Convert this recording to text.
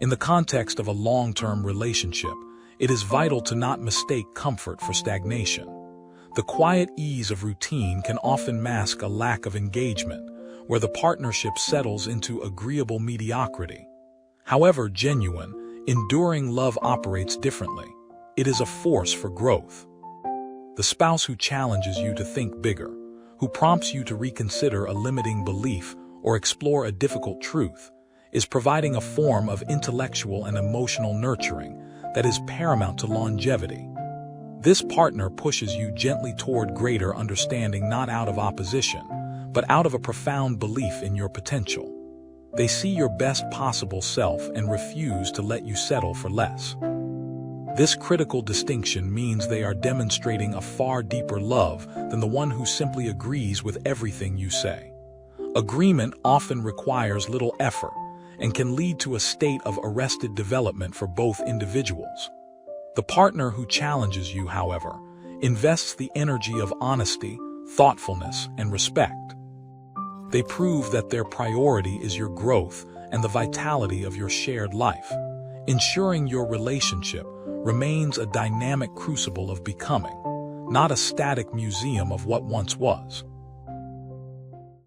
In the context of a long-term relationship, it is vital to not mistake comfort for stagnation. The quiet ease of routine can often mask a lack of engagement, where the partnership settles into agreeable mediocrity. However, genuine, enduring love operates differently. It is a force for growth. The spouse who challenges you to think bigger, who prompts you to reconsider a limiting belief or explore a difficult truth, is providing a form of intellectual and emotional nurturing that is paramount to longevity. This partner pushes you gently toward greater understanding, not out of opposition, but out of a profound belief in your potential. They see your best possible self and refuse to let you settle for less. This critical distinction means they are demonstrating a far deeper love than the one who simply agrees with everything you say. Agreement often requires little effort and can lead to a state of arrested development for both individuals. The partner who challenges you, however, invests the energy of honesty, thoughtfulness, and respect. They prove that their priority is your growth and the vitality of your shared life, ensuring your relationship remains a dynamic crucible of becoming, not a static museum of what once was.